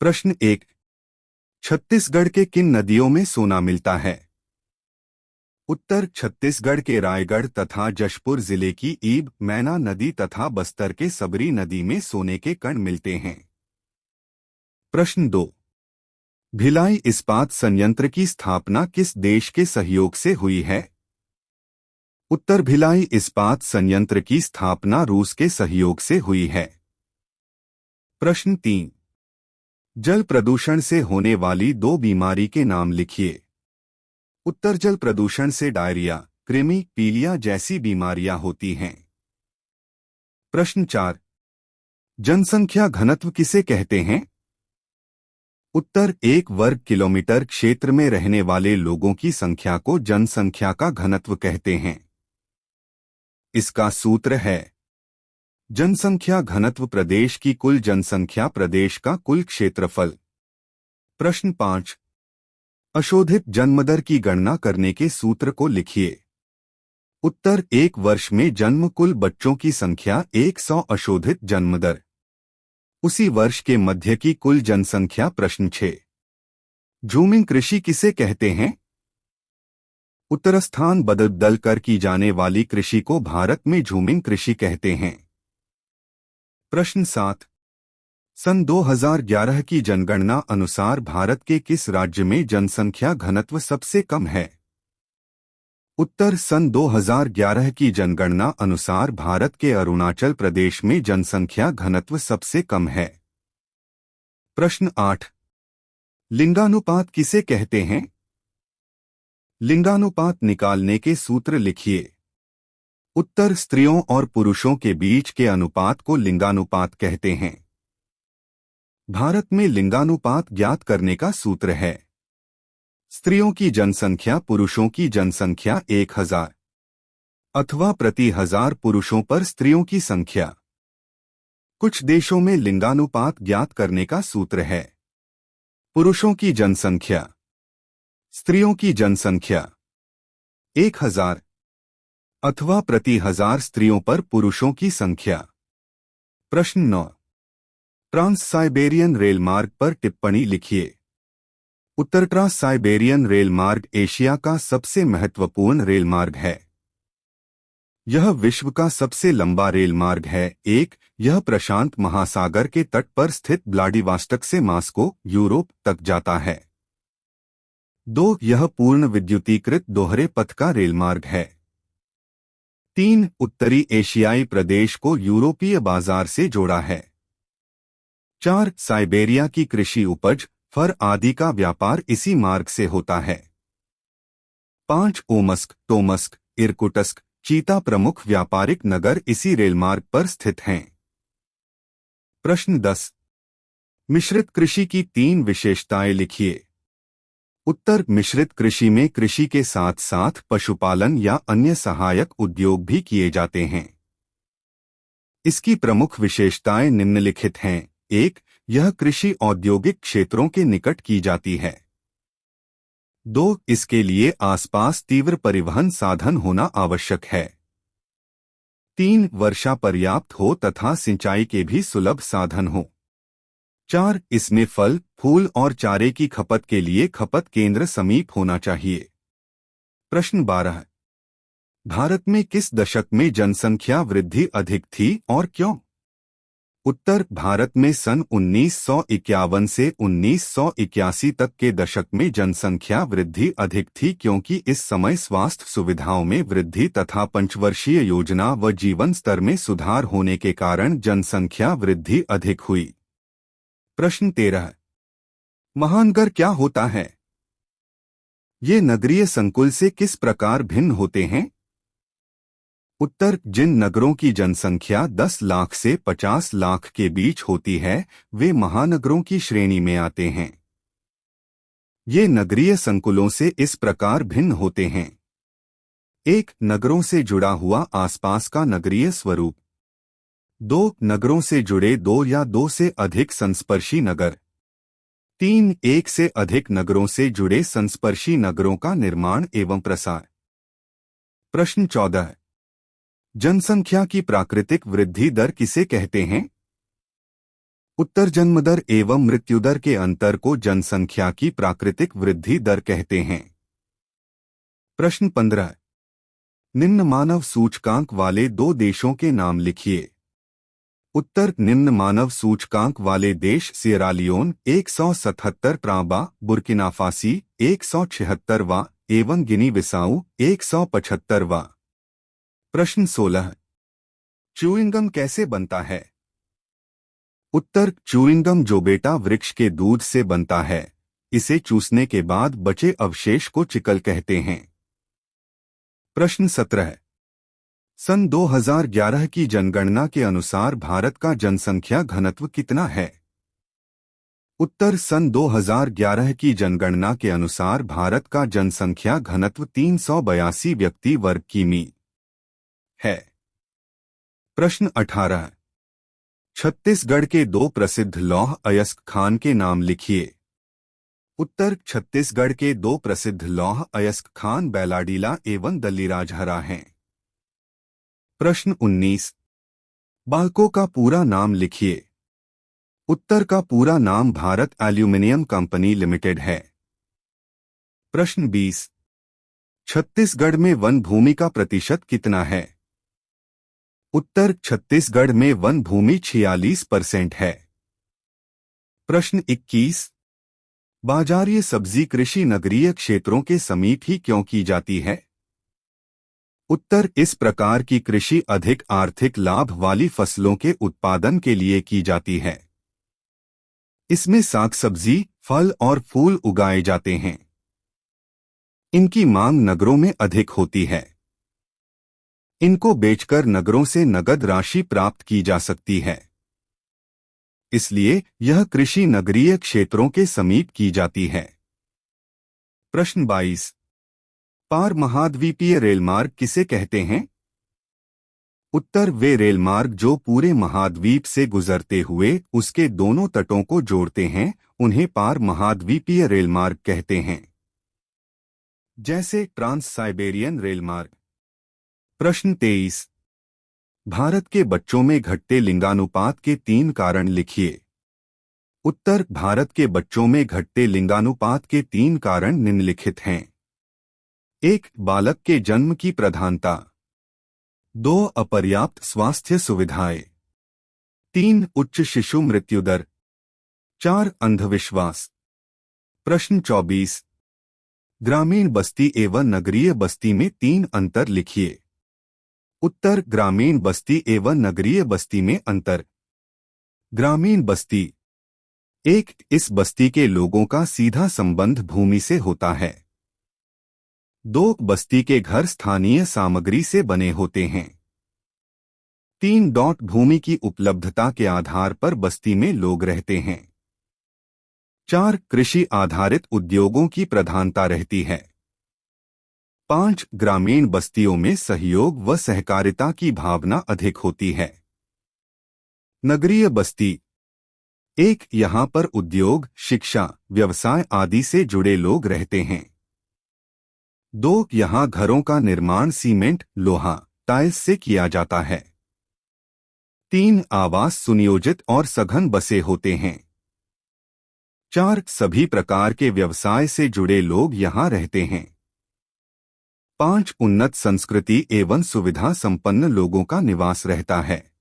प्रश्न 1। छत्तीसगढ़ के किन नदियों में सोना मिलता है? उत्तर, छत्तीसगढ़ के रायगढ़ तथा जशपुर जिले की ईब, मैना नदी तथा बस्तर के सबरी नदी में सोने के कण मिलते हैं। प्रश्न 2। भिलाई इस्पात संयंत्र की स्थापना किस देश के सहयोग से हुई है? उत्तर, भिलाई इस्पात संयंत्र की स्थापना रूस के सहयोग से हुई है। प्रश्न 3। जल प्रदूषण से होने वाली दो बीमारी के नाम लिखिए। उत्तर, जल प्रदूषण से डायरिया, कृमि, पीलिया जैसी बीमारियां होती हैं। प्रश्न 4। जनसंख्या घनत्व किसे कहते हैं? उत्तर, 1 वर्ग किलोमीटर क्षेत्र में रहने वाले लोगों की संख्या को जनसंख्या का घनत्व कहते हैं। इसका सूत्र है जनसंख्या घनत्व प्रदेश की कुल जनसंख्या प्रदेश का कुल क्षेत्रफल। प्रश्न 5। अशोधित जन्मदर की गणना करने के सूत्र को लिखिए। उत्तर, 1 वर्ष में जन्म कुल बच्चों की संख्या 100 अशोधित जन्मदर उसी वर्ष के मध्य की कुल जनसंख्या। प्रश्न 6। झूमिंग कृषि किसे कहते हैं? उत्तर, स्थान बदल कर की जाने वाली कृषि को भारत में झूमिंग कृषि कहते हैं। प्रश्न 7। सन 2011 की जनगणना अनुसार भारत के किस राज्य में जनसंख्या घनत्व सबसे कम है? उत्तर, सन 2011 की जनगणना अनुसार भारत के अरुणाचल प्रदेश में जनसंख्या घनत्व सबसे कम है। प्रश्न 8। लिंगानुपात किसे कहते हैं? लिंगानुपात निकालने के सूत्र लिखिए। उत्तर, स्त्रियों और पुरुषों के बीच के अनुपात को लिंगानुपात कहते हैं। भारत में लिंगानुपात ज्ञात करने का सूत्र है स्त्रियों की जनसंख्या पुरुषों की जनसंख्या 1000 अथवा प्रति 1000 पुरुषों पर स्त्रियों की संख्या। कुछ देशों में लिंगानुपात ज्ञात करने का सूत्र है पुरुषों की जनसंख्या स्त्रियों की जनसंख्या 1000 अथवा प्रति 1000 स्त्रियों पर पुरुषों की संख्या। प्रश्न 9। ट्रांस साइबेरियन रेलमार्ग पर टिप्पणी लिखिए। उत्तर, ट्रांस साइबेरियन रेलमार्ग एशिया का सबसे महत्वपूर्ण रेलमार्ग है। यह विश्व का सबसे लंबा रेलमार्ग है। 1. यह प्रशांत महासागर के तट पर स्थित व्लादिवोस्टोक से मॉस्को, यूरोप तक जाता है। 2. यह पूर्ण विद्युतीकृत दोहरे पथ का रेलमार्ग है। 3. उत्तरी एशियाई प्रदेश को यूरोपीय बाजार से जोड़ा है। 4. साइबेरिया की कृषि उपज, फर आदि का व्यापार इसी मार्ग से होता है। 5. ओमस्क, टोमस्क, इरकुटस्क, चीता प्रमुख व्यापारिक नगर इसी रेलमार्ग पर स्थित हैं। प्रश्न 10। मिश्रित कृषि की 3 विशेषताएं लिखिए। उत्तर, मिश्रित कृषि में कृषि के साथ साथ पशुपालन या अन्य सहायक उद्योग भी किए जाते हैं। इसकी प्रमुख विशेषताएं निम्नलिखित हैं। 1. यह कृषि औद्योगिक क्षेत्रों के निकट की जाती है। 2. इसके लिए आसपास तीव्र परिवहन साधन होना आवश्यक है। 3. वर्षा पर्याप्त हो तथा सिंचाई के भी सुलभ साधन हो। 4. इसमें फल, फूल और चारे की खपत के लिए खपत केंद्र समीप होना चाहिए। प्रश्न 12। भारत में किस दशक में जनसंख्या वृद्धि अधिक थी और क्यों? उत्तर, भारत में सन 1951 से 1981 तक के दशक में जनसंख्या वृद्धि अधिक थी क्योंकि इस समय स्वास्थ्य सुविधाओं में वृद्धि तथा पंचवर्षीय योजना व जीवन स्तर में सुधार होने के कारण जनसंख्या वृद्धि अधिक हुई। प्रश्न 13। महानगर क्या होता है? ये नगरीय संकुल से किस प्रकार भिन्न होते हैं? उत्तर, जिन नगरों की जनसंख्या 10 लाख से 50 लाख के बीच होती है वे महानगरों की श्रेणी में आते हैं। ये नगरीय संकुलों से इस प्रकार भिन्न होते हैं। 1. नगरों से जुड़ा हुआ आसपास का नगरीय स्वरूप। 2. नगरों से जुड़े 2 या 2 से अधिक संस्पर्शी नगर। 3. 1 से अधिक नगरों से जुड़े संस्पर्शी नगरों का निर्माण एवं प्रसार। प्रश्न 14। जनसंख्या की प्राकृतिक वृद्धि दर किसे कहते हैं? उत्तर जन्म दर एवं मृत्युदर के अंतर को जनसंख्या की प्राकृतिक वृद्धि दर कहते हैं। प्रश्न 15। निम्न मानव सूचकांक वाले दो देशों के नाम लिखिए। उत्तर निम्न मानव सूचकांक वाले देश सिएरा लियोन 177 प्राबा, बुर्किना फासी 176वां एवं गिनी बिसाऊ 175वां। प्रश्न 16। च्यूइंगम कैसे बनता है? उत्तर च्यूइंगम जो बेटा वृक्ष के दूध से बनता है, इसे चूसने के बाद बचे अवशेष को चिकल कहते हैं। प्रश्न 17। सन 2011 की जनगणना के अनुसार भारत का जनसंख्या घनत्व कितना है? उत्तर सन 2011 की जनगणना के अनुसार भारत का जनसंख्या घनत्व 382 व्यक्ति वर्ग किमी है। प्रश्न 18। छत्तीसगढ़ के दो प्रसिद्ध लौह अयस्क खान के नाम लिखिए। उत्तर छत्तीसगढ़ के दो प्रसिद्ध लौह अयस्क खान बैलाडीला एवं दल्लीराजहरा हैं। प्रश्न 19। बाल्को का पूरा नाम लिखिए। उत्तर का पूरा नाम भारत एल्यूमिनियम कंपनी लिमिटेड है। प्रश्न 20। छत्तीसगढ़ में वन भूमि का प्रतिशत कितना है? उत्तर छत्तीसगढ़ में वन भूमि 46% है। प्रश्न 21। बाजारीय सब्जी कृषि नगरीय क्षेत्रों के समीप ही क्यों की जाती है? उत्तर इस प्रकार की कृषि अधिक आर्थिक लाभ वाली फसलों के उत्पादन के लिए की जाती है। इसमें साग सब्जी, फल और फूल उगाए जाते हैं। इनकी मांग नगरों में अधिक होती है। इनको बेचकर नगरों से नगद राशि प्राप्त की जा सकती है। इसलिए यह कृषि नगरीय क्षेत्रों के समीप की जाती है। प्रश्न 22। पार महाद्वीपीय रेलमार्ग किसे कहते हैं? उत्तर वे रेलमार्ग जो पूरे महाद्वीप से गुजरते हुए उसके दोनों तटों को जोड़ते हैं, उन्हें पार महाद्वीपीय रेलमार्ग कहते हैं। जैसे ट्रांस साइबेरियन रेलमार्ग। प्रश्न 23। भारत के बच्चों में घटते लिंगानुपात के 3 कारण लिखिए। उत्तर भारत के बच्चों में घटते लिंगानुपात के 3 कारण निम्नलिखित हैं। 1. बालक के जन्म की प्रधानता। 2. अपर्याप्त स्वास्थ्य सुविधाएं। 3. उच्च शिशु मृत्यु दर। 4. अंधविश्वास। प्रश्न 24। ग्रामीण बस्ती एवं नगरीय बस्ती में 3 अंतर लिखिए। उत्तर ग्रामीण बस्ती एवं नगरीय बस्ती में अंतर। ग्रामीण बस्ती। 1. इस बस्ती के लोगों का सीधा संबंध भूमि से होता है। 2. बस्ती के घर स्थानीय सामग्री से बने होते हैं। 3. भूमि की उपलब्धता के आधार पर बस्ती में लोग रहते हैं। 4. कृषि आधारित उद्योगों की प्रधानता रहती है। 5. ग्रामीण बस्तियों में सहयोग व सहकारिता की भावना अधिक होती है। नगरीय बस्ती। 1. यहाँ पर उद्योग, शिक्षा, व्यवसाय आदि से जुड़े लोग रहते हैं। 2. यहाँ घरों का निर्माण सीमेंट, लोहा, टाइल्स से किया जाता है। 3. आवास सुनियोजित और सघन बसे होते हैं। 4. सभी प्रकार के व्यवसाय से जुड़े लोग यहाँ रहते हैं। 5. उन्नत संस्कृति एवं सुविधा संपन्न लोगों का निवास रहता है।